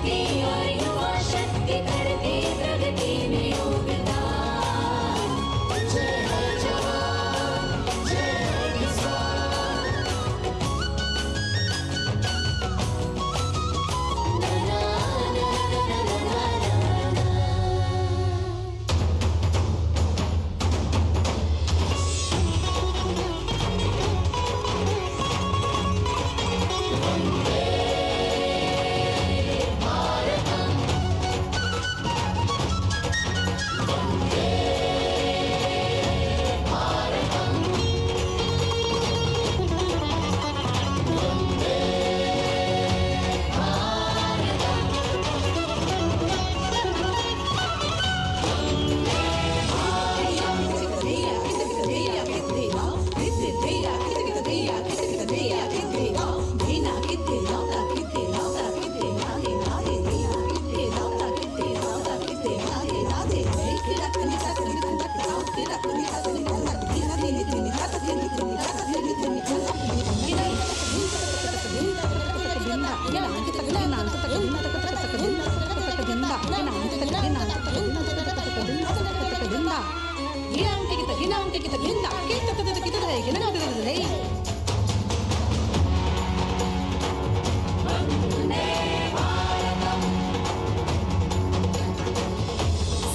भक्ति और युवा शक्ति करके प्रगति में योगदान। जय है जवान, जय है किसान। ना ना ना ना ना ना ना।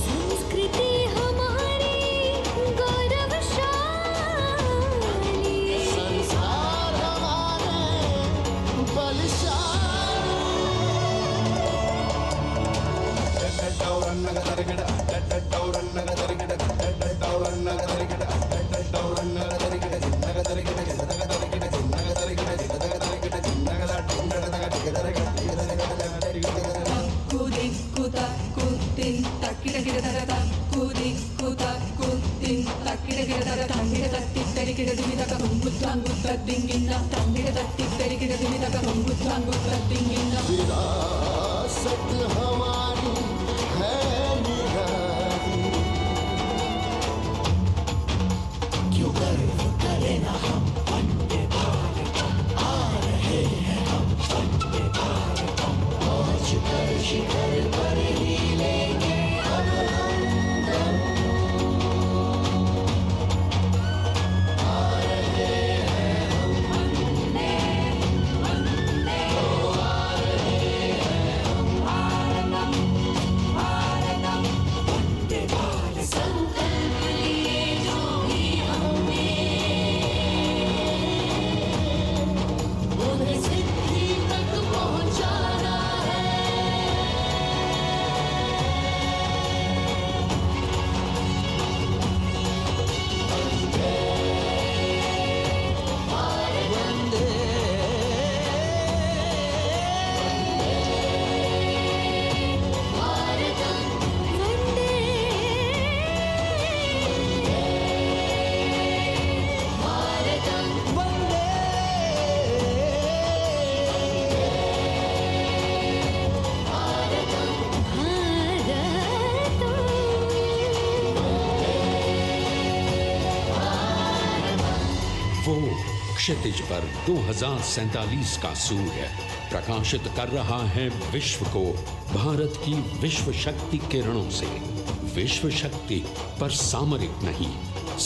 संस्कृति हमारी गौरवशाली, संसार हमारे विरासत हमारी है निराली। क्यों गर्व करें ना हम वंदे भारतम, आ रहे हैं हम वंदे भारतम। पहुंच कर शिखर पर ही लेंगे अब हम दम। आ रहे हैं हम वंदे, वंदे, ओ आ रहे हैं हम भारतम, भारतम, वंदे भारत। संकल्प लिए जो भी हमने, उन्हें सिद्धि तक पहुंचाना है। वंदे भारतम, वंदे भारतम, वंदे वो क्षितिज पर 2047 का सूर्य प्रकाशित कर रहा है विश्व को भारत की विश्व शक्ति किरणों से। विश्व शक्ति पर सामरिक नहीं,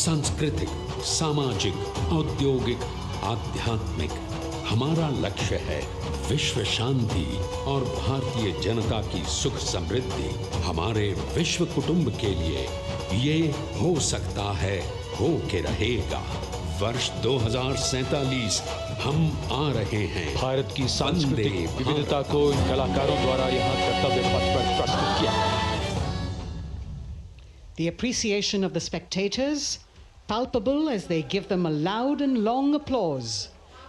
सांस्कृतिक, सामाजिक, औद्योगिक, आध्यात्मिक। हमारा लक्ष्य है विश्व शांति और भारतीय जनता की सुख समृद्धि। हमारे विश्व कुटुंब के लिए ये हो सकता है, हो के रहेगा। वर्ष 2047 हम आ रहे हैं। भारत की सांस्कृतिक वंदे भारत। विविधता को इन कलाकारों द्वारा यहाँ कर्तव्य पथ पर प्रस्तुत किया। The appreciation of the spectators, palpable as they give them a loud and long applause.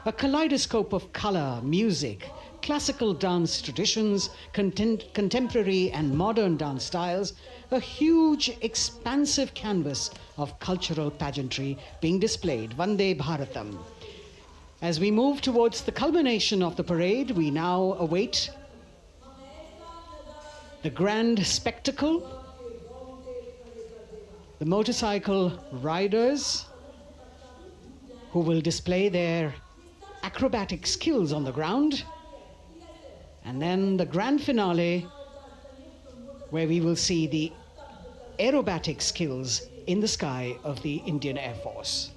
A kaleidoscope of color, music, classical dance traditions, contemporary and modern dance styles, a huge, expansive canvas of cultural pageantry being displayed, Vande Bharatam. As we move towards the culmination of the parade, we now await the grand spectacle, the motorcycle riders who will display their acrobatic skills on the ground, And then the grand finale, where we will see the aerobatic skills in the sky of the Indian Air Force.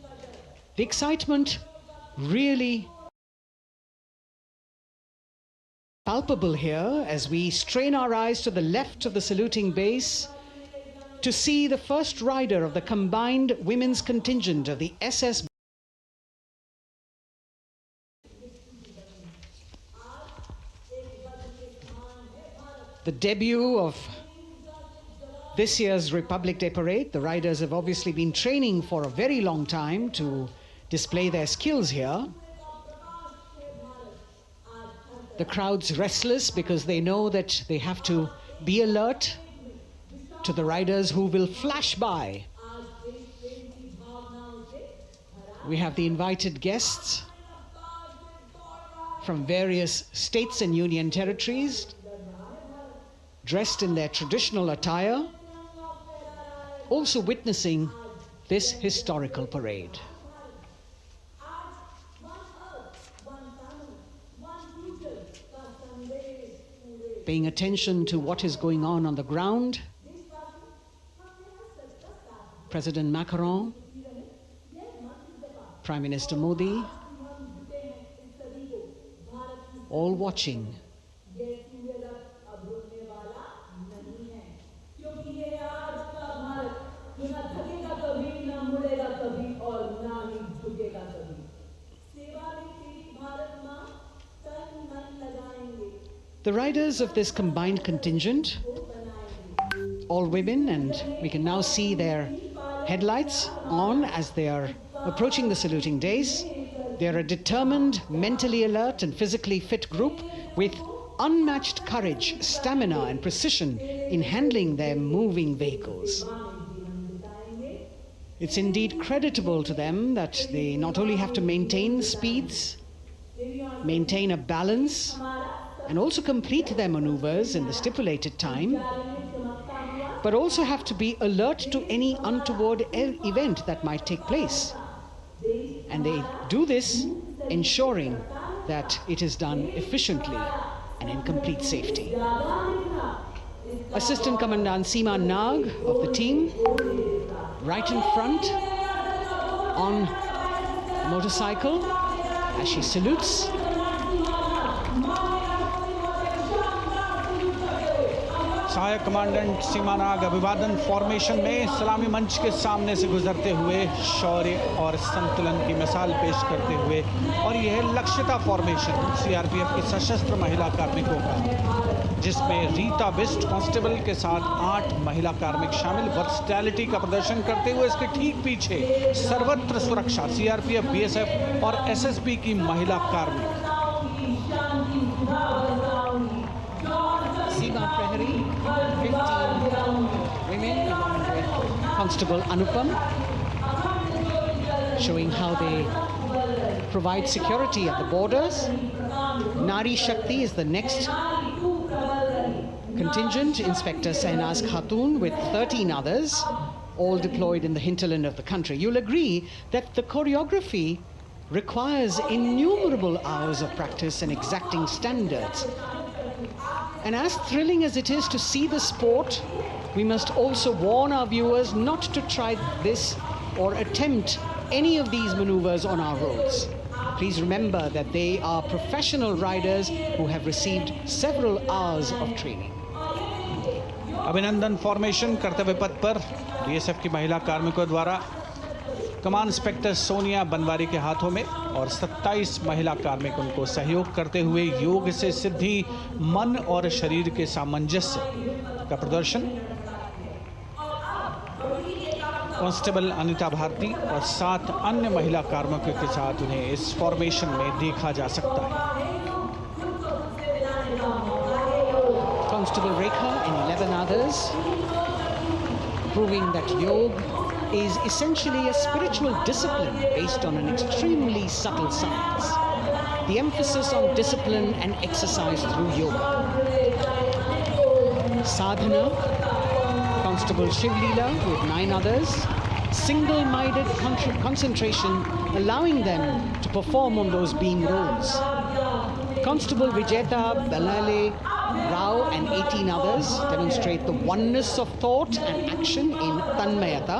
The excitement really palpable here as we strain our eyes to the left of the saluting base to see the first rider of the combined women's contingent of the SS. The debut of this year's Republic Day Parade. The riders have obviously been training for a very long time to display their skills here. The crowd's restless because they know that they have to be alert to the riders who will flash by. We have the invited guests from various states and union territories, dressed in their traditional attire, also witnessing this historical parade. Paying attention to what is going on the ground, President Macron, Prime Minister Modi, all watching. The riders of this combined contingent, all women, and we can now see their headlights on as they are approaching the saluting days. They are a determined, mentally alert and physically fit group with unmatched courage, stamina and precision in handling their moving vehicles. It's indeed creditable to them that they not only have to maintain speeds, maintain a balance, and also complete their maneuvers in the stipulated time, but also have to be alert to any untoward event that might take place. And they do this ensuring that it is done efficiently and in complete safety. Assistant Commandant Seema Nag of the team, right in front on a motorcycle as she salutes. सहायक commandant सीमा नाग अभिवादन formation में सलामी मंच के सामने से गुजरते हुए शौर्य और संतुलन की मिसाल पेश करते हुए, और यह लक्ष्यता फॉर्मेशन सीआरपीएफ की सशस्त्र महिला कार्मिकों का, जिसमें रीता बिस्ट कांस्टेबल के साथ 8 महिला कार्मिक शामिल वर्सटैलिटी का प्रदर्शन करते हुए, इसके ठीक पीछे सर्वत्र सुरक्षा सीआरपीएफ, बीएसएफ और एसएसबी की महिला कार्मिक। Seema Prahari, 15 women along with Constable Anupam, showing how they provide security at the borders. Nari Shakti is the next contingent, Inspector Sehnaz Khatun with 13 others, all deployed in the hinterland of the country. You'll agree that the choreography requires innumerable hours of practice and exacting standards. And as thrilling as it is to see the sport, we must also warn our viewers not to try this or attempt any of these maneuvers on our roads. Please remember that they are professional riders who have received several hours of training. अभिनंदन formation कर्तव्य पथ पर BSF की महिला कार्मिकों द्वारा कमान inspector Sonia Banwari के हाथों में, और 27 महिला कार्मिक उनको सहयोग करते हुए योग से सिद्धि, मन और शरीर के सामंजस्य का प्रदर्शन। कांस्टेबल अनिता भारती और 7 अन्य महिला कार्मिकों के साथ उन्हें इस फॉर्मेशन में देखा जा सकता है। Constable Rekha and 11 others, proving that yoga is essentially a spiritual discipline based on an extremely subtle science. The emphasis on discipline and exercise through yoga. Sadhana, Constable Shivlila with 9 others, single-minded concentration, allowing them to perform on those beam rolls. Constable Vijeta Balale Rao and 18 others demonstrate the oneness of thought and action in Tanmayata.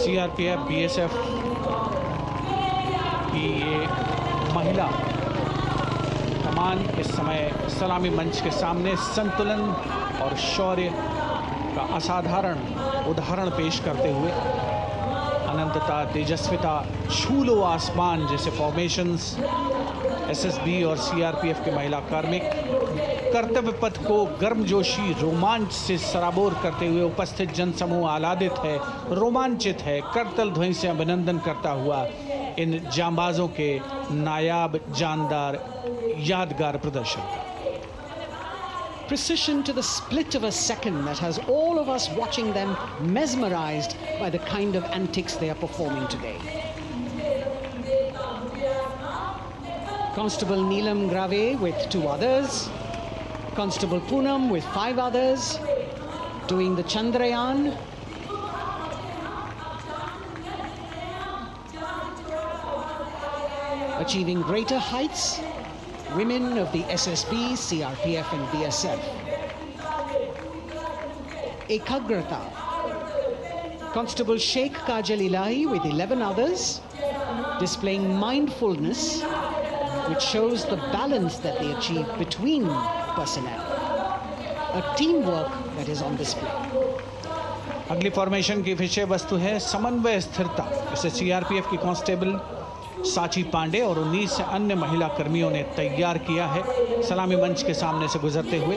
CRPF, BSF की ये महिला कमान इस समय सलामी मंच के सामने संतुलन और शौर्य का असाधारण उदाहरण पेश करते हुए अनंतता, तेजस्विता, छू लो आसमान जैसे फॉर्मेशंस एसएसबी और सीआरपीएफ के महिला कार्मिक कर्तव्य पथ को गर्मजोशी रोमांच से सराबोर करते हुए उपस्थित जनसमूह आह्लादित है, रोमांचित है, करतल ध्वनि से अभिनंदन करता हुआ इन जांबाजों के नायाब, जानदार, यादगार प्रदर्शन का। Precision to the split of a second that has all of us watching them mesmerized by the kind of antics they are performing today. Constable Neelam Grave with 2 others, Constable Poonam with 5 others, doing the Chandrayaan. Achieving greater heights, women of the SSB, CRPF and BSF. Ekagrata. Constable Sheikh Kajal Ilahi with 11 others, displaying mindfulness, which shows the balance that they achieve between personnel. A teamwork that is on display. अगली formation की विषय वस्तु है समन्वय स्थिरता। इसे CRPF की constable साची पांडे और 19 अन्य महिला कर्मियों ने तैयार किया है। सलामी मंच के सामने से गुजरते हुए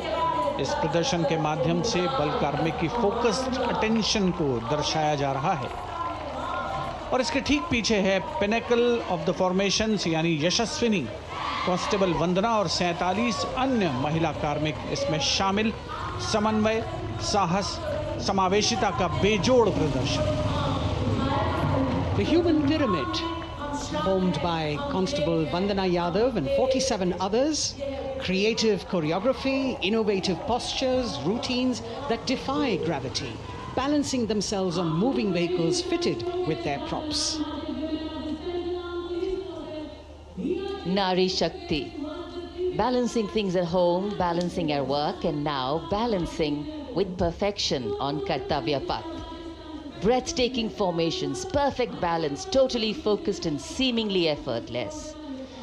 इस प्रदर्शन के माध्यम से बल कार्मिक की फोकस्ड अटेंशन को दर्शाया जा रहा है। और इसके ठीक पीछे है पिनेकल ऑफ द फॉर्मेशंस यानी यशस्विनी कांस्टेबल वंदना और 47 अन्य महिला कार्मिक इसमें शामिल। समन्वय, साहस, समावेशिता का बेजोड़ प्रदर्शन। The human pyramid, formed by Constable Vandana Yadav and 47 others, creative choreography, innovative postures, routines that defy gravity, balancing themselves on moving vehicles fitted with their props. Nari Shakti, balancing things at home, balancing at work, and now balancing with perfection on Kartavya Path. Breathtaking formations, perfect balance, totally focused and seemingly effortless.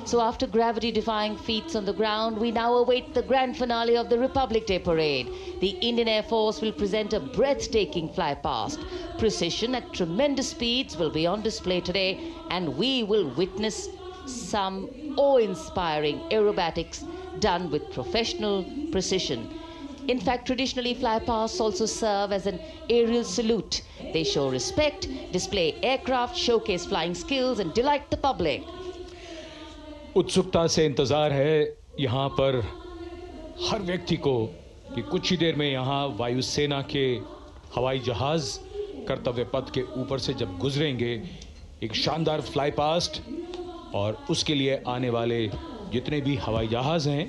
So after gravity-defying feats on the ground, we now await the grand finale of the Republic Day Parade. The Indian Air Force will present a breathtaking fly-past. Precision at tremendous speeds will be on display today, and we will witness some awe-inspiring aerobatics done with professional precision. In fact, traditionally, fly-pasts also serve as an aerial salute. They show respect, display aircraft, showcase flying skills, and delight the public. उत्सुकता से इंतज़ार है यहाँ पर हर व्यक्ति को कि कुछ ही देर में यहाँ वायुसेना के हवाई जहाज़ कर्तव्य पथ के ऊपर से जब गुजरेंगे, एक शानदार फ्लाई पास्ट, और उसके लिए आने वाले जितने भी हवाई जहाज़ हैं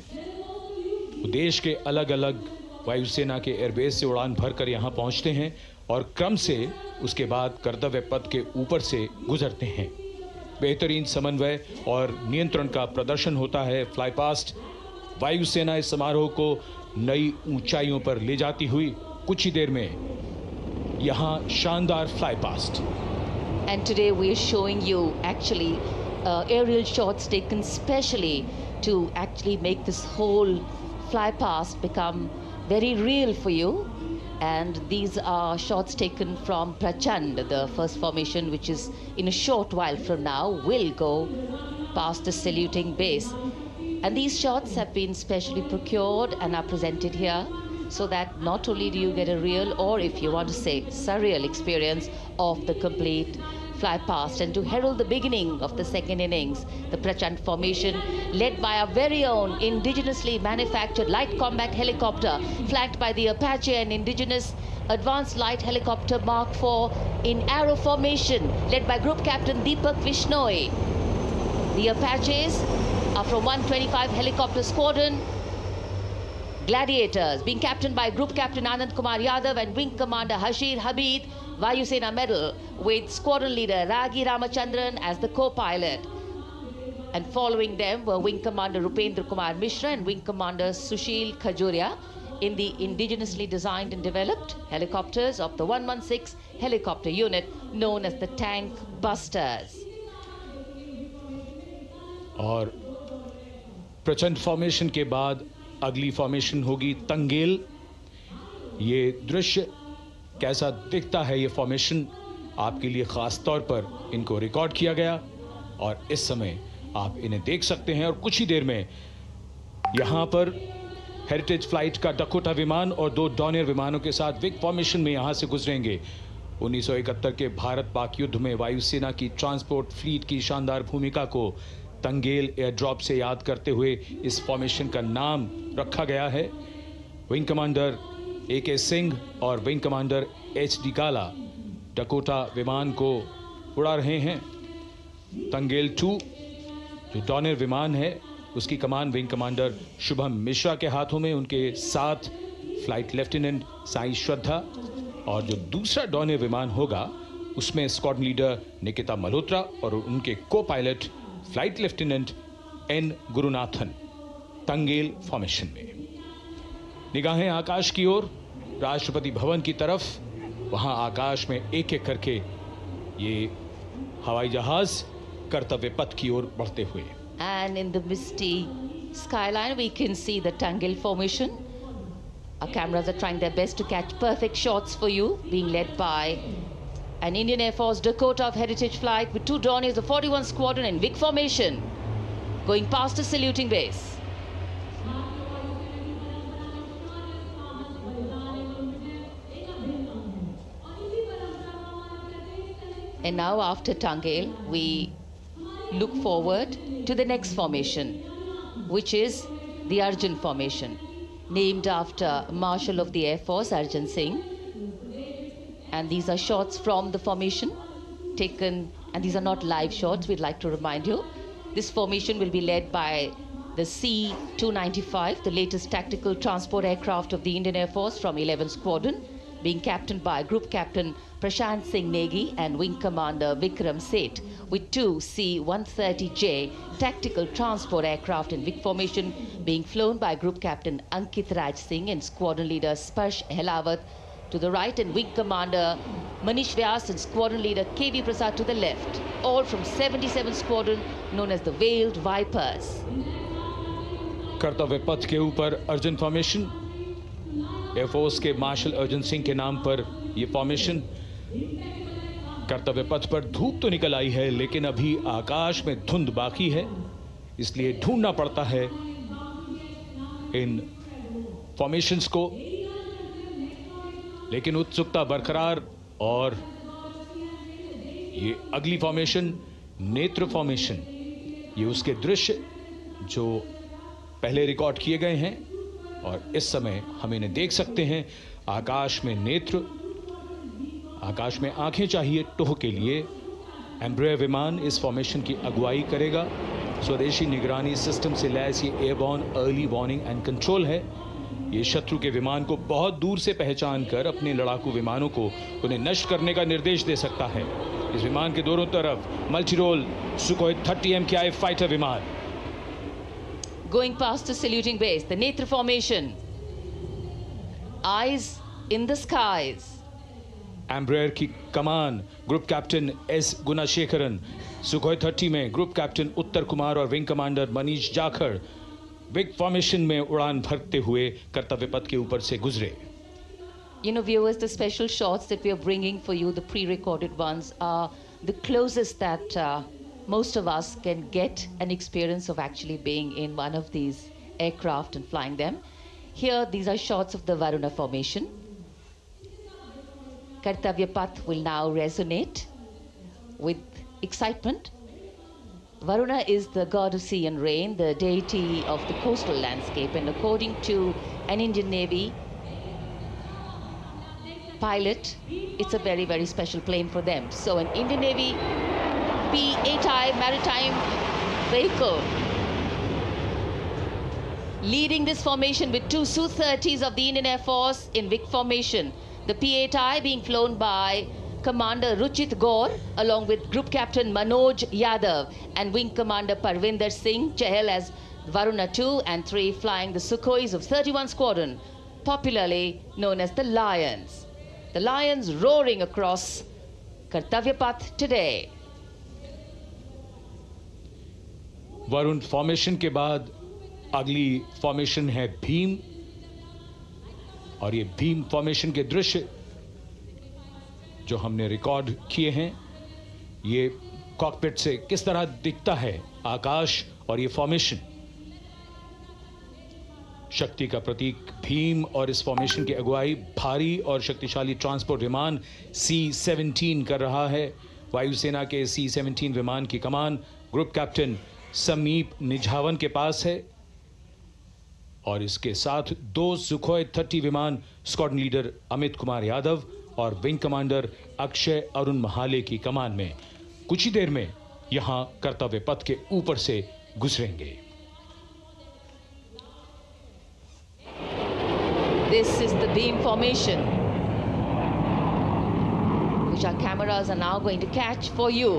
वो देश के अलग अलग वायुसेना के एयरबेस से उड़ान भरकर यहाँ पहुँचते हैं और क्रम से उसके बाद कर्तव्य पथ के ऊपर से गुजरते हैं। बेहतरीन समन्वय और नियंत्रण का प्रदर्शन होता है। फ्लाई पास्ट वायुसेना इस समारोह को नई ऊंचाइयों पर ले जाती हुई कुछ ही देर में यहाँ शानदार fly past. And today we are showing you actually aerial shots taken specially to actually make this whole fly past become very real for you. And these are shots taken from Prachand, the first formation, which is in a short while from now will go past the saluting base. And these shots have been specially procured and are presented here so that not only do you get a real, or if you want to say surreal experience of the complete fly past, and to herald the beginning of the second innings, the Prachand formation led by our very own indigenously manufactured light combat helicopter flanked by the Apache and indigenous advanced light helicopter Mark IV in arrow formation led by Group Captain Deepak Vishnoi. The Apaches are from 125 Helicopter Squadron. Gladiators being captained by Group Captain Anand Kumar Yadav and Wing Commander Hashir Habib Vayu Sena medal with squadron leader Ragi Ramachandran as the co-pilot. And following them were Wing Commander Rupendra Kumar Mishra and Wing Commander Sushil Khajuria in the indigenously designed and developed helicopters of the 116 helicopter unit known as the Tank Busters. और प्रचंड formation के बाद अगली formation होगी तंगेल। ये दृश्य कैसा दिखता है, ये फॉर्मेशन आपके लिए खास तौर पर इनको रिकॉर्ड किया गया और इस समय आप इन्हें देख सकते हैं। और कुछ ही देर में यहां पर हेरिटेज फ्लाइट का डकोटा विमान और 2 डॉनियर विमानों के साथ विग फॉर्मेशन में यहां से गुजरेंगे। 1971 के भारत पाक युद्ध में वायुसेना की ट्रांसपोर्ट फ्लीट की शानदार भूमिका को तंगेल एयर ड्रॉप से याद करते हुए इस फॉर्मेशन का नाम रखा गया है। विंग कमांडर AK सिंह और विंग कमांडर HD गाला डकोटा विमान को उड़ा रहे हैं। तंगेल 2 जो डॉनियर विमान है उसकी कमान विंग कमांडर शुभम मिश्रा के हाथों में, उनके साथ फ्लाइट लेफ्टिनेंट साई श्रद्धा, और जो दूसरा डॉनियर विमान होगा उसमें स्क्वाड्रन लीडर निकिता मल्होत्रा और उनके को pilot flight lieutenant N Gurunathan. Tangail formation में निगाहें आकाश की ओर, राष्ट्रपति भवन की तरफ। वहां आकाश में एक एक करके ये हवाई जहाज कर्तव्य पथ की ओर बढ़ते हुए। And in the misty skyline, we can see the Tangel formation. Our cameras are trying their best to catch perfect shots for you, being led by an Indian Air Force Dakota of Heritage Flight with 2 Dorniers of 41 Squadron in big formation, going past a saluting base. And now after Tangel, we look forward to the next formation, which is the Arjun formation, named after Marshal of the Air Force Arjun Singh. And these are shots from the formation taken, and these are not live shots, we'd like to remind you. This formation will be led by the C-295, the latest tactical transport aircraft of the Indian Air Force from 11th Squadron, being captained by Group Captain Prashant Singh Negi and Wing Commander Vikram Seth, with 2 C-130J tactical transport aircraft in big formation being flown by Group Captain Ankit Raj Singh and Squadron Leader Sparsh Helawat to the right, and Wing Commander Manish Vyas and Squadron Leader KV Prasad to the left, all from 77th Squadron known as the Veiled Vipers. कर्तव्य पथ के ऊपर Arjun formation, air force के martial Arjun Singh के नाम पर यह formation. कर्तव्य पथ पर धूप तो निकल आई है, लेकिन अभी आकाश में धुंध बाकी है, इसलिए ढूंढना पड़ता है इन फॉर्मेशंस को। लेकिन उत्सुकता बरकरार, और ये अगली फॉर्मेशन नेत्र फॉर्मेशन, ये उसके दृश्य जो पहले रिकॉर्ड किए गए हैं और इस समय हम इन्हें देख सकते हैं। आकाश में नेत्र, आकाश में आंखें चाहिए टोह के लिए। एम्ब्रेयर विमान इस फॉर्मेशन की अगुवाई करेगा। स्वदेशी निगरानी सिस्टम से लैस ये airborne early warning and control है। ये शत्रु के विमान को बहुत दूर से पहचान कर अपने लड़ाकू विमानों को उन्हें नष्ट करने का निर्देश दे सकता है। इस विमान के दोनों तरफ multi role Sukhoi 30 MKI fighter विमान। Going past the saluting base, the Netra formation, eyes in the skies. Embraer की कमान ग्रुप कैप्टन S गुणाशेखरन, सुखोई 30 में ग्रुप कैप्टन उत्तर कुमार और wing commander Manish Jakhar big formation में उड़ान भरते हुए कर्तव्य पथ के ऊपर से गुजरे। You know, viewers, the special shots that we are bringing for you, the pre-recorded ones, are the closest that most of us can get an experience of actually being in one of these aircraft and flying them. Here, these are shots of the Varuna formation. Kartavya Path will now resonate with excitement. Varuna is the god of sea and rain, the deity of the coastal landscape, and according to an Indian Navy pilot, it's a very, very special plane for them. So an Indian Navy P-8I maritime vehicle leading this formation with 2 Su-30s of the Indian Air Force in Vic formation. The P-8I being flown by Commander Ruchit Gaur, along with Group Captain Manoj Yadav and Wing Commander Parvinder Singh Chahal as Varuna 2 and 3 flying the Sukhois of 31 Squadron, popularly known as the Lions. The Lions roaring across Kartavya Path today. Varun formation के बाद अगली formation है भीम, और ये Bhim formation के दृश्य जो हमने रिकॉर्ड किए हैं, ये कॉकपिट से किस तरह दिखता है आकाश और ये फॉर्मेशन। शक्ति का प्रतीक भीम और इस फॉर्मेशन की अगुवाई भारी और शक्तिशाली ट्रांसपोर्ट विमान C-17 कर रहा है। वायुसेना के C-17 विमान की कमान ग्रुप कैप्टन समीप निझावन के पास है, और इसके साथ 2 सुखोई 30 विमान स्क्वाड्रन लीडर अमित कुमार यादव और विंग कमांडर अक्षय अरुण महाले की कमान में कुछ ही देर में यहां कर्तव्य पथ के ऊपर से गुजरेंगे। This is the beam formation, which our cameras are now going to catch for you.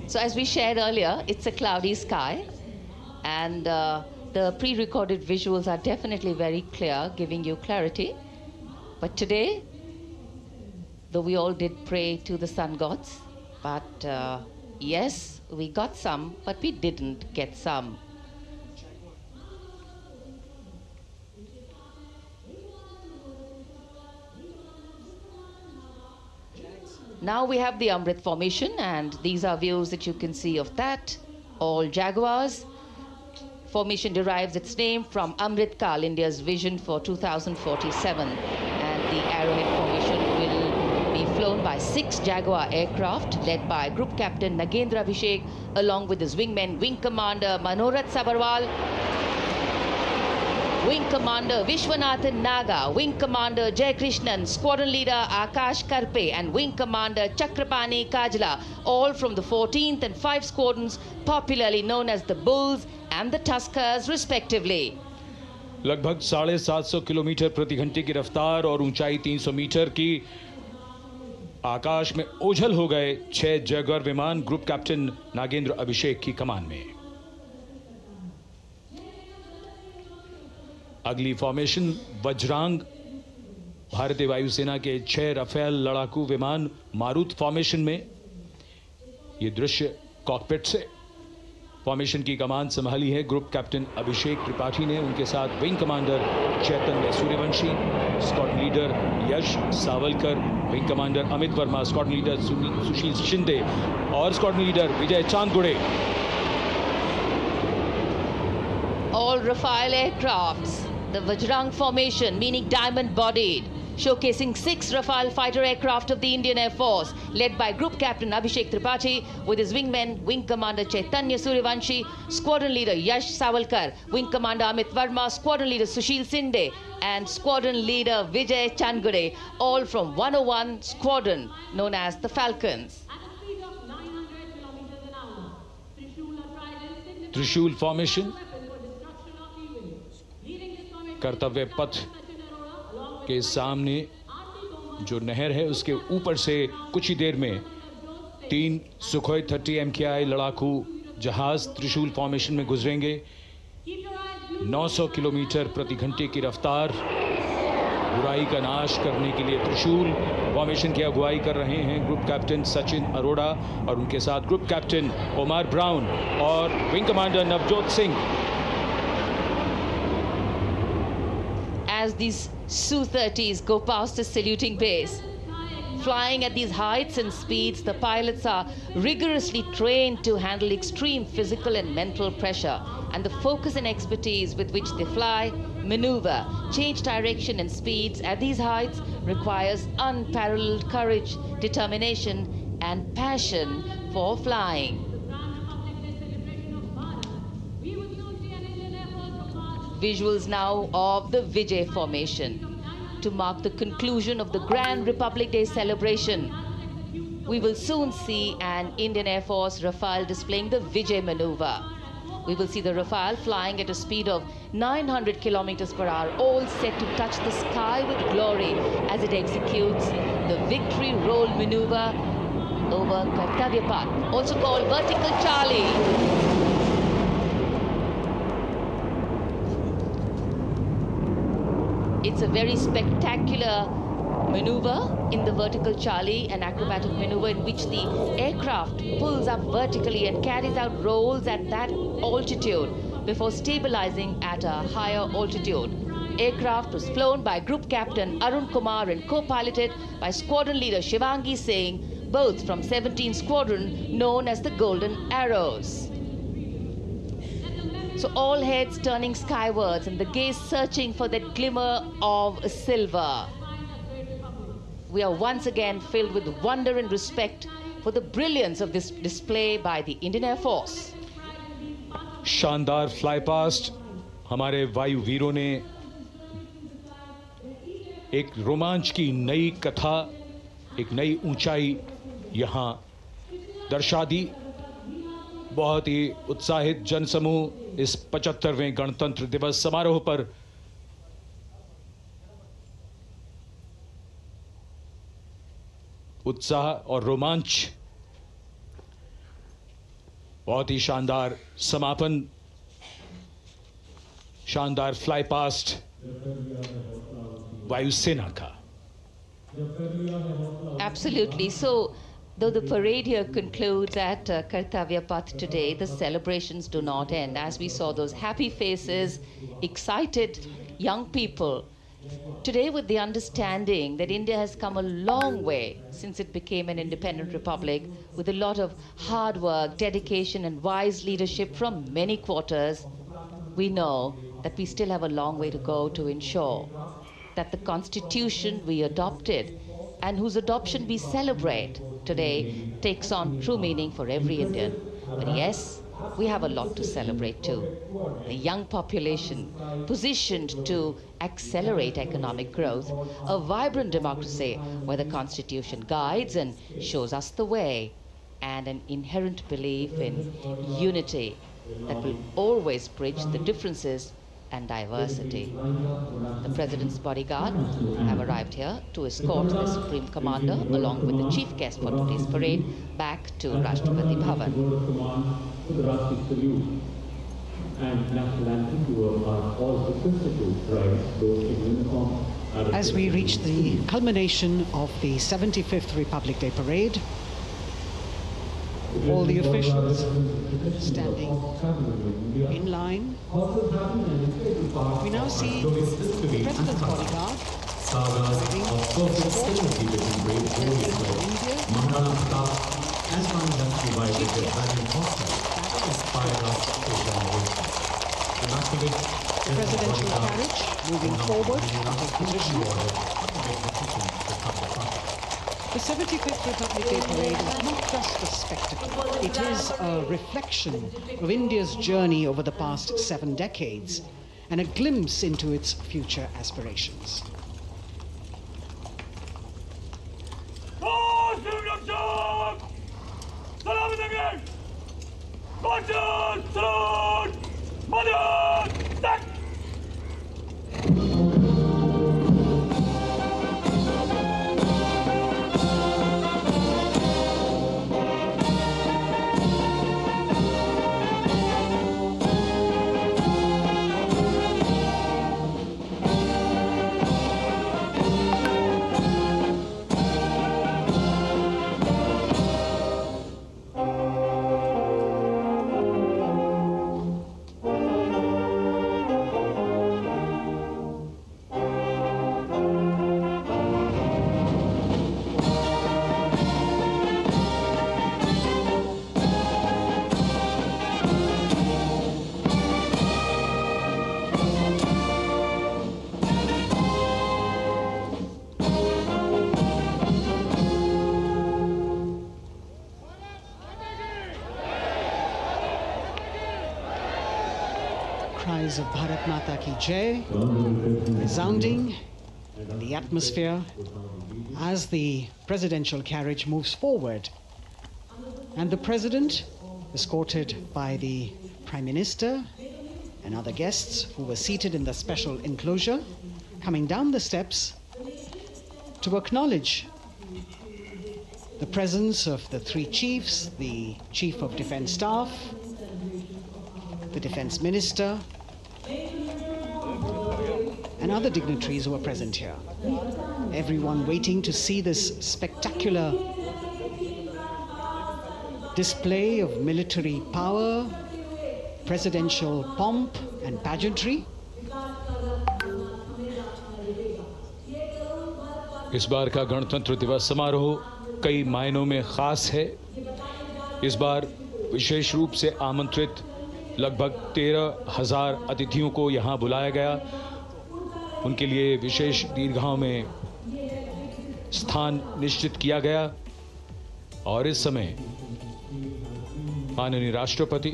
So as we shared earlier, it's a cloudy sky, and the pre-recorded visuals are definitely very clear, giving you clarity. But today, though we all did pray to the sun gods, but yes, we got some, but we didn't get some. Now we have the Amrit formation, and these are views that you can see of that. All Jaguars. Formation derives its name from Amrit Kal, India's vision for 2047. And the Arrowhead formation will be flown by 6 Jaguar aircraft, led by Group Captain Nagendra Abhishek, along with his wingmen, Wing Commander Manorat Sabarwal, Wing Commander Vishwanathan Naga, Wing Commander Jay Krishnan, Squadron Leader Akash Karpe, and Wing Commander Chakrapani Kajla, all from the 14th and 5 squadrons, popularly known as the Bulls and the Tuskers, respectively. लगभग 750 kilometre प्रति घंटे की रफ्तार और ऊंचाई 300 metre की आकाश में ओझल हो गए 6 जैगर विमान ग्रुप कैप्टन नागेंद्र अभिषेक की कमान में। अगली फॉर्मेशन वज्रांग, भारतीय वायुसेना के 6 राफेल लड़ाकू विमान मारुत फॉर्मेशन में। यह दृश्य कॉकपिट से। फॉर्मेशन की कमान संभाली है ग्रुप कैप्टन अभिषेक त्रिपाठी ने, उनके साथ wing commander Chaitanya Suryavanshi, squadron leader Yash Savalkar, wing commander Amit Verma, squadron leader Sushil Shinde और squadron leader Vijay Chandgude. All Rafale aircrafts, the Vajrang formation, meaning diamond-bodied, showcasing 6 Rafale fighter aircraft of the Indian Air Force, led by Group Captain Abhishek Tripathi, with his wingmen, Wing Commander Chaitanya Suryavanshi, Squadron Leader Yash Savalkar, Wing Commander Amit Verma, Squadron Leader Sushil Sinde, and Squadron Leader Vijay Chandgure, all from 101 Squadron, known as the Falcons. त्रिशूल formation, कर्तव्य पथ के सामने जो नहर है उसके ऊपर से कुछ ही देर में 3 सुखोई 30 MKI लड़ाकू जहाज त्रिशूल फॉर्मेशन में गुजरेंगे। 900 किलोमीटर प्रति घंटे की रफ्तार, बुराई का नाश करने के लिए त्रिशूल फॉर्मेशन की अगुवाई कर रहे हैं ग्रुप कैप्टन सचिन अरोड़ा और उनके साथ ग्रुप कैप्टन ओमार ब्राउन और wing commander Navjot Singh. As these Su-30s go past the saluting base, flying at these heights and speeds, the pilots are rigorously trained to handle extreme physical and mental pressure, and the focus and expertise with which they fly, maneuver, change direction and speeds at these heights requires unparalleled courage, determination and passion for flying. Visuals now of the Vijay formation to mark the conclusion of the Grand Republic Day celebration. we will soon see an Indian Air Force Rafale displaying the Vijay maneuver. We will see the Rafale flying at a speed of 900 kilometers per hour, all set to touch the sky with glory as it executes the victory roll maneuver over Kartavya Path, also called Vertical Charlie. It's a very spectacular maneuver in the Vertical Charlie, an acrobatic maneuver in which the aircraft pulls up vertically and carries out rolls at that altitude before stabilizing at a higher altitude. Aircraft was flown by Group Captain Arun Kumar and co-piloted by Squadron Leader Shivangi Singh, both from 17th Squadron, known as the Golden Arrows. So all heads turning skywards and the gaze searching for that glimmer of silver. We are once again filled with wonder and respect for the brilliance of this display by the Indian Air Force. शानदार fly past हमारे वायु वीरों ने एक रोमांच की नई कथा, एक नई ऊंचाई यहां दर्शा दी। बहुत ही उत्साहित जनसमूह इस 75वें गणतंत्र दिवस समारोह पर उत्साह और रोमांच, बहुत ही शानदार समापन, शानदार फ्लाई पास्ट वायुसेना का। Absolutely. So, though the parade here concludes at Kartavya Path today, the celebrations do not end. As we saw those happy faces, excited young people, today with the understanding that India has come a long way since it became an independent republic, with a lot of hard work, dedication and wise leadership from many quarters, we know that we still have a long way to go to ensure that the constitution we adopted and whose adoption we celebrate today takes on true meaning for every Indian. But yes, we have a lot to celebrate too. A young population positioned to accelerate economic growth, a vibrant democracy where the constitution guides and shows us the way, and an inherent belief in unity that will always bridge the differences and diversity. The President's bodyguard have arrived here to escort the Supreme Commander along with the chief guest for today's parade back to Rashtrapati Bhavan. As we reach the culmination of the 75th Republic Day Parade, all the officials standing in line. We now see the President's bodyguard arriving the presidential carriage moving forward to position. The 75th Republic Day Parade is not just a spectacle. It is a reflection of India's journey over the past 7 decades and a glimpse into its future aspirations. Cries of Bharat Mata Ki Jai resounding in the atmosphere as the presidential carriage moves forward. And the president, escorted by the Prime Minister and other guests who were seated in the special enclosure, coming down the steps to acknowledge the presence of the three chiefs, the Chief of Defense Staff, the Defense Minister, and other dignitaries who are present here. Everyone waiting to see this spectacular display of military power, presidential pomp and pageantry. इस बार का गणतंत्र दिवस समारोह कई मायनों में खास है। इस बार विशेष रूप से आमंत्रित लगभग 13,000 अतिथियों को यहाँ बुलाया गया। उनके लिए विशेष दीर्घाओं में स्थान निश्चित किया गया और इस समय माननीय राष्ट्रपति,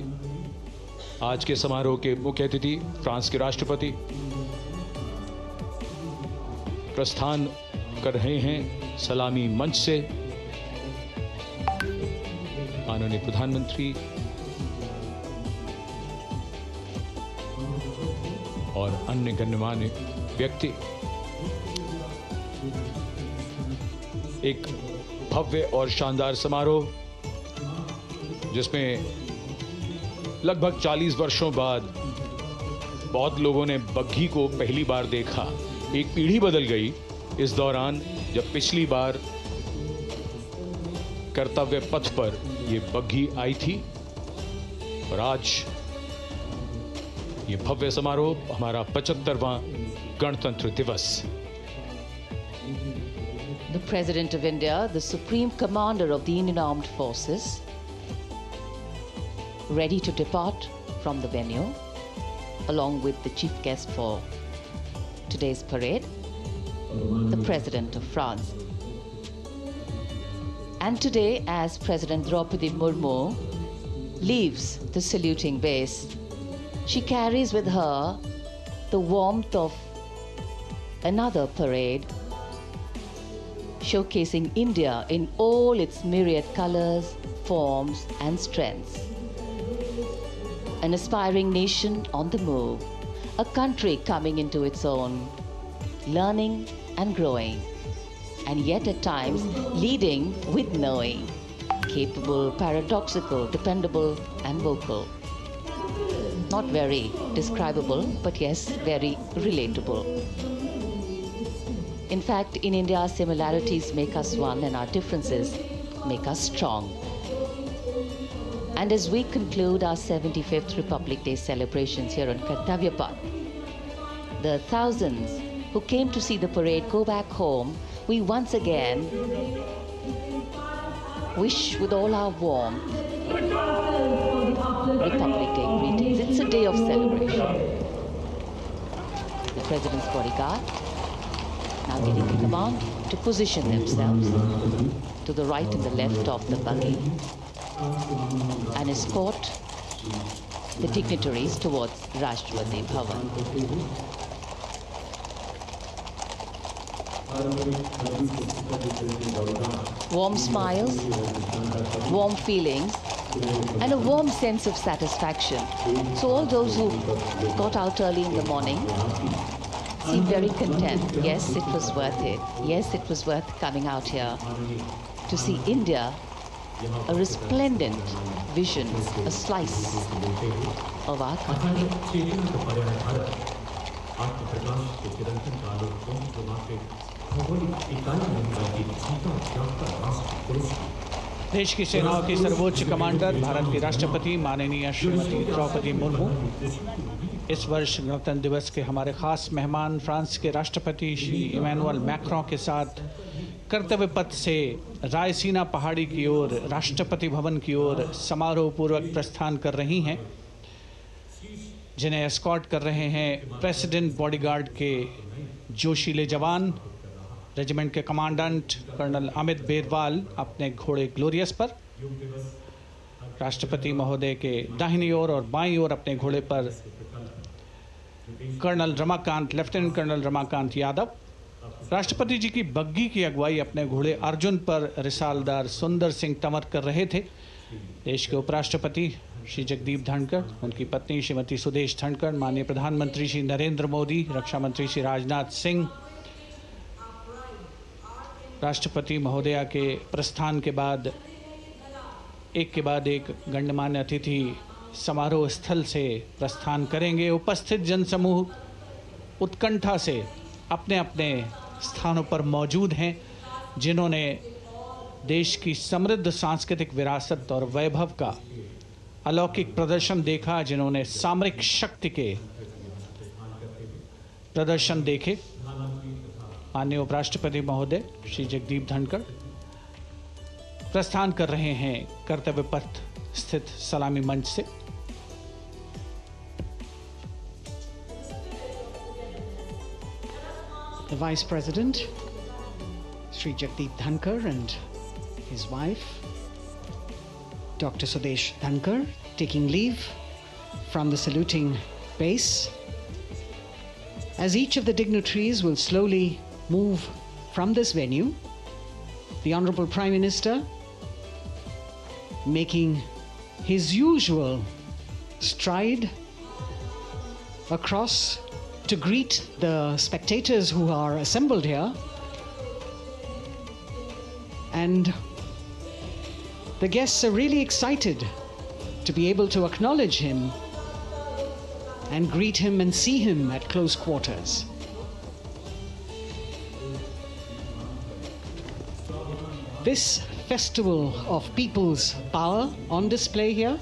आज के समारोह के मुख्य अतिथि फ्रांस के राष्ट्रपति प्रस्थान कर रहे हैं सलामी मंच से। माननीय प्रधानमंत्री और अन्य गण्यमान्य व्यक्ति एक भव्य और शानदार समारोह जिसमें लगभग 40 वर्षों बाद बहुत लोगों ने बग्घी को पहली बार देखा। एक पीढ़ी बदल गई इस दौरान जब पिछली बार कर्तव्य पथ पर ये बग्घी आई थी और आज ये भव्य समारोह हमारा 75वां गणतंत्र दिवस। The President of India, the Supreme Commander of the Indian Armed Forces, ready to depart from the venue along with the chief guest for today's parade, the President of France. And today, as President Draupadi Murmu leaves the saluting base, she carries with her the warmth of another parade, showcasing India in all its myriad colors, forms, and strengths. An aspiring nation on the move, a country coming into its own, learning and growing, and yet at times leading with knowing, capable, paradoxical, dependable, and vocal. Not very describable, but yes, very relatable. In fact, in India, similarities make us one and our differences make us strong. And as we conclude our 75th Republic Day celebrations here on Kartavya Path, the thousands who came to see the parade go back home, we once again wish with all our warmth Republic Day greetings. It's a day of celebration. The President's bodyguard now getting the command to position themselves to the right and the left of the buggy and escort the dignitaries towards Rashtrapati Bhavan. Warm smiles, warm feelings, and a warm sense of satisfaction. So all those who got out early in the morning seem very content. Yes, it was worth it. Yes, it was worth coming out here to see India, a resplendent vision, a slice of our country. देश की सेनाओं की सर्वोच्च commander Bharat की राष्ट्रपति माननीय श्रीमती द्रौपदी मुर्मू इस वर्ष गणतंत्र दिवस के हमारे खास मेहमान फ्रांस के राष्ट्रपति श्री इमैनुअल मैक्रों के साथ कर्तव्य पथ से रायसीना पहाड़ी की ओर राष्ट्रपति भवन की ओर समारोह पूर्वक प्रस्थान कर रही हैं, जिन्हें एस्कॉर्ट कर रहे हैं प्रेसिडेंट बॉडीगार्ड के जोशीले जवान, रेजिमेंट के कमांडेंट कर्नल अमित बेरवाल अपने घोड़े ग्लोरियस पर, राष्ट्रपति महोदय के दाहिनी ओर और बाईं ओर अपने घोड़े पर colonel Ramakant, lieutenant colonel Ramakant Yadav, राष्ट्रपति जी की बग्घी की अगुवाई अपने घोड़े अर्जुन पर रिसालदार सुंदर सिंह तंवर कर रहे थे। देश के उपराष्ट्रपति श्री जगदीप धनखड़, उनकी पत्नी श्रीमती सुदेश धनखड़, माननीय प्रधानमंत्री श्री नरेंद्र मोदी, रक्षा मंत्री श्री राजनाथ सिंह, राष्ट्रपति महोदया के प्रस्थान के बाद एक गण्यमान्य अतिथि समारोह स्थल से प्रस्थान करेंगे। उपस्थित जनसमूह उत्कंठा से अपने अपने स्थानों पर मौजूद हैं, जिन्होंने देश की समृद्ध सांस्कृतिक विरासत और वैभव का अलौकिक प्रदर्शन देखा, जिन्होंने सामरिक शक्ति के प्रदर्शन देखे। माननीय उपराष्ट्रपति महोदय श्री जगदीप धनखड़ प्रस्थान कर रहे हैं कर्तव्य पथ स्थित सलामी मंच से। The Vice President, Sri Jagdeep Dhankar, and his wife, Dr. Sudesh Dhankar, taking leave from the saluting base. As each of the dignitaries will slowly move from this venue, the Honorable Prime Minister making his usual stride across to greet the spectators who are assembled here, and the guests are really excited to be able to acknowledge him and greet him and see him at close quarters. This festival of people's power on display here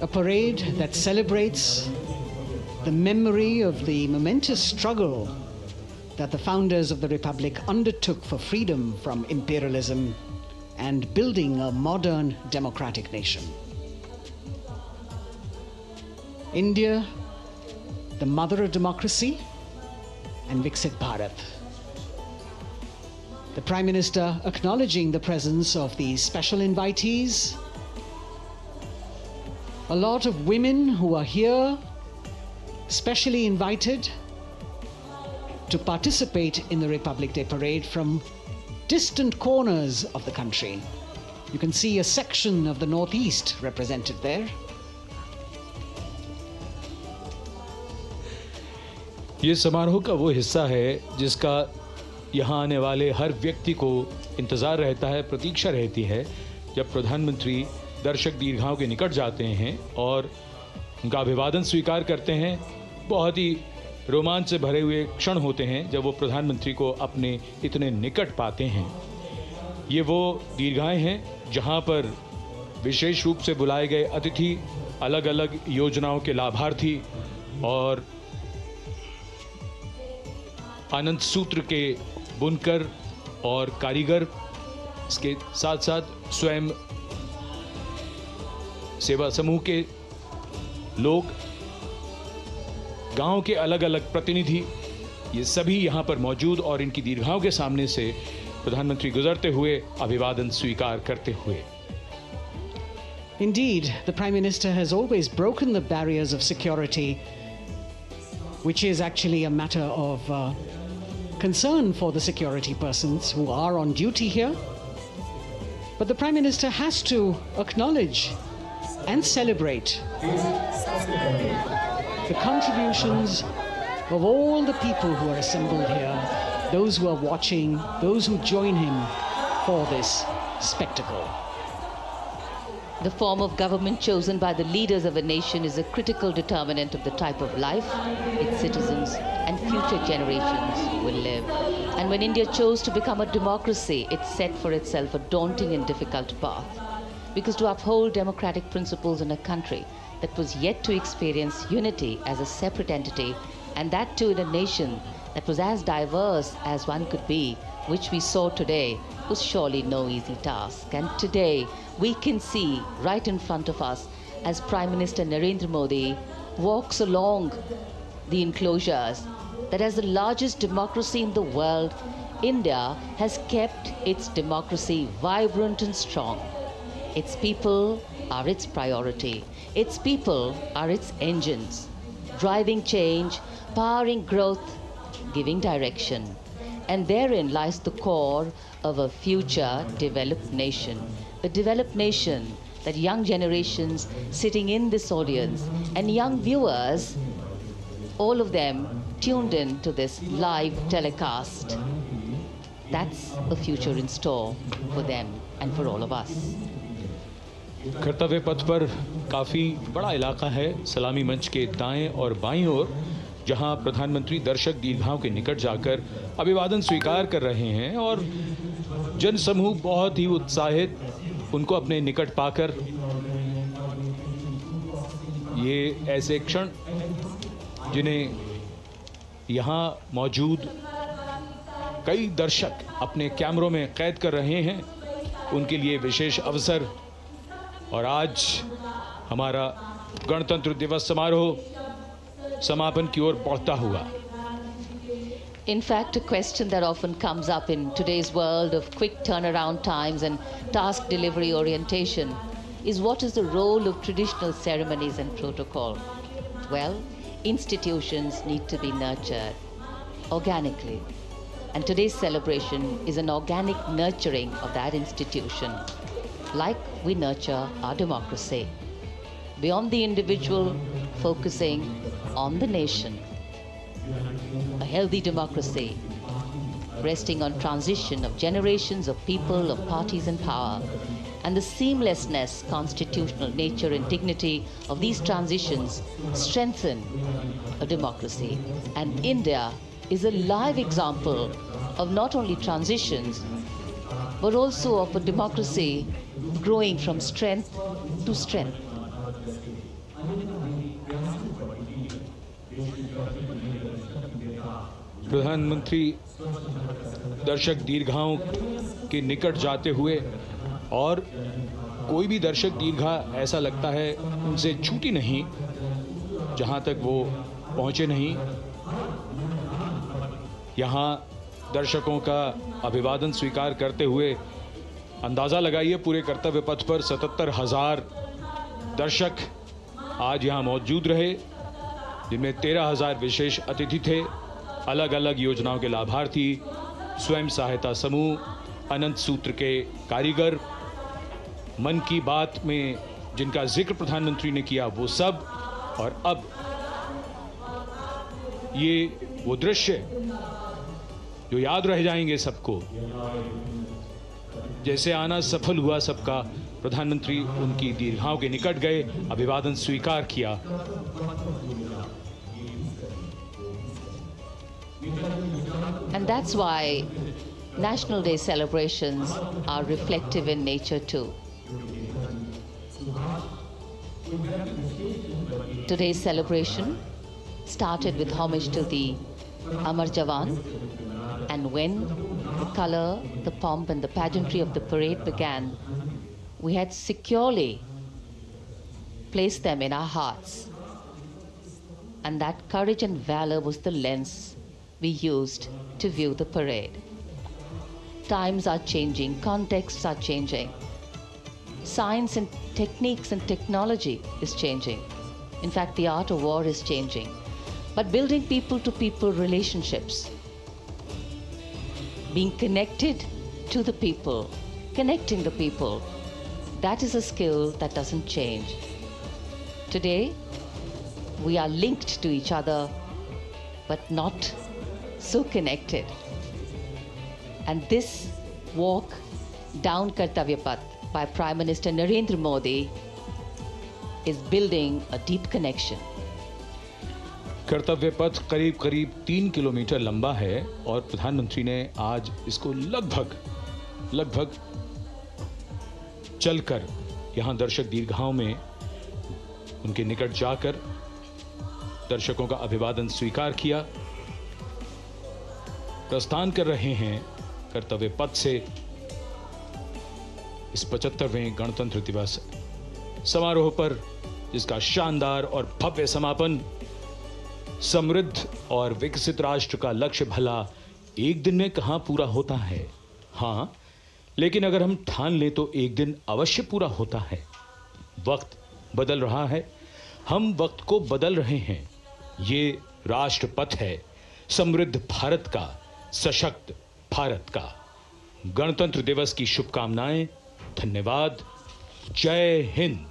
a parade that celebrates the memory of the momentous struggle that the founders of the Republic undertook for freedom from imperialism and building a modern democratic nation. India, the mother of democracy, and Viksit Bharat. The Prime Minister acknowledging the presence of these special invitees, a lot of women who are here, specially invited to participate in the Republic Day Parade from distant corners of the country. You can see a section of the Northeast represented there. ये समारोह का वो हिस्सा है जिसका यहाँ आने वाले हर व्यक्ति को इंतज़ार रहता है, प्रतीक्षा रहती है जब प्रधानमंत्री दर्शक दीर्घाओं के निकट जाते हैं और उनका अभिवादन स्वीकार करते हैं। बहुत ही रोमांच से भरे हुए क्षण होते हैं जब वो प्रधानमंत्री को अपने इतने निकट पाते हैं। ये वो दीर्घाएं हैं जहाँ पर विशेष रूप से बुलाए गए अतिथि, अलग अलग योजनाओं के लाभार्थी और आनंद सूत्र के बुनकर और कारीगर, इसके साथ साथ स्वयं सेवा समूह के लोग, गांव के अलग अलग प्रतिनिधि, ये सभी यहाँ पर मौजूद और इनकी दीर्घाओं के सामने से प्रधानमंत्री गुजरते हुए अभिवादन स्वीकार करते हुए। Indeed, the Prime Minister has always broken the barriers of security, which is actually a matter of concern for the security persons who are on duty here. But the Prime Minister has to acknowledge and celebrate the contributions of all the people who are assembled here, those who are watching, those who join him for this spectacle. The form of government chosen by the leaders of a nation is a critical determinant of the type of life its citizens and future generations will live. And when India chose to become a democracy, it set for itself a daunting and difficult path. Because to uphold democratic principles in a country that was yet to experience unity as a separate entity, and that too in a nation that was as diverse as one could be, which we saw today, was surely no easy task. And today, we can see right in front of us as Prime Minister Narendra Modi walks along the enclosures that as the largest democracy in the world, India has kept its democracy vibrant and strong. Its people are its priority. Its people are its engines, driving change, powering growth, giving direction. And therein lies the core of a future developed nation. The developed nation that young generations sitting in this audience and young viewers, all of them tuned in to this live telecast. That's a future in store for them and for all of us. कर्तव्य पथ पर काफ़ी बड़ा इलाका है सलामी मंच के दाएं और बाईं ओर, जहां प्रधानमंत्री दर्शक दीर्घाओं के निकट जाकर अभिवादन स्वीकार कर रहे हैं और जनसमूह बहुत ही उत्साहित उनको अपने निकट पाकर ये ऐसे क्षण जिन्हें यहाँ मौजूद कई दर्शक अपने कैमरों में कैद कर रहे हैं, उनके लिए विशेष अवसर। और आज हमारा गणतंत्र दिवस समारोह समापन की ओर बढ़ता हुआ। In fact, a question that often comes up in today's world of quick turnaround times and task delivery orientation is what is the role of traditional ceremonies and protocol? Well, institutions need to be nurtured organically. And today's celebration is an organic nurturing of that institution, like we nurture our democracy. Beyond the individual, focusing on the nation. A healthy democracy, resting on transition of generations of people, of parties in power, and the seamlessness, constitutional nature and dignity of these transitions strengthen a democracy. And India is a live example of not only transitions, but also of a democracy growing from strength to strength. प्रधानमंत्री दर्शक दीर्घाओं के निकट जाते हुए, और कोई भी दर्शक दीर्घा ऐसा लगता है उनसे छूटी नहीं जहां तक वो पहुंचे नहीं। यहाँ दर्शकों का अभिवादन स्वीकार करते हुए अंदाज़ा लगाइए, पूरे कर्तव्य पथ पर 77,000 दर्शक आज यहाँ मौजूद रहे, जिनमें 13,000 विशेष अतिथि थे, अलग अलग योजनाओं के लाभार्थी, स्वयं सहायता समूह, अनंत सूत्र के कारीगर, मन की बात में जिनका जिक्र प्रधानमंत्री ने किया वो सब। और अब ये वो दृश्य जो याद रह जाएंगे सबको, जैसे आना सफल हुआ सबका, प्रधानमंत्री उनकी दीर्घाओं के निकट गए, अभिवादन स्वीकार किया। And that's why National Day celebrations are reflective in nature too. Today's celebration started with homage to the Amar Jawan, and when the color, the pomp and the pageantry of the parade began, we had securely placed them in our hearts. And that courage and valor was the lens we used to view the parade. Times are changing, contexts are changing. Science and techniques and technology is changing. In fact, the art of war is changing. But building people-to-people relationships, being connected to the people, connecting the people, that is a skill that doesn't change. Today, we are linked to each other, but not so connected. And this walk down Kartavya Path by Prime Minister Narendra Modi is building a deep connection. कर्तव्य पथ करीब करीब 3 kilometre लंबा है और प्रधानमंत्री ने आज इसको लगभग चलकर यहां दर्शक दीर्घाओं में उनके निकट जाकर दर्शकों का अभिवादन स्वीकार किया। प्रस्थान कर रहे हैं कर्तव्य पथ से इस 75वें गणतंत्र दिवस समारोह पर, जिसका शानदार और भव्य समापन समृद्ध और विकसित राष्ट्र का लक्ष्य भला एक दिन में कहां पूरा होता है। हाँ, लेकिन अगर हम ठान लें तो एक दिन अवश्य पूरा होता है। वक्त बदल रहा है, हम वक्त को बदल रहे हैं। ये राष्ट्रपथ है समृद्ध भारत का, सशक्त भारत का। गणतंत्र दिवस की शुभकामनाएं। धन्यवाद। जय हिंद।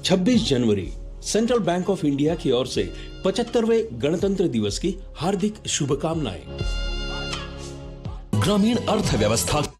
छब्बीस जनवरी सेंट्रल बैंक ऑफ इंडिया की ओर से 75वें गणतंत्र दिवस की हार्दिक शुभकामनाएं। ग्रामीण अर्थव्यवस्था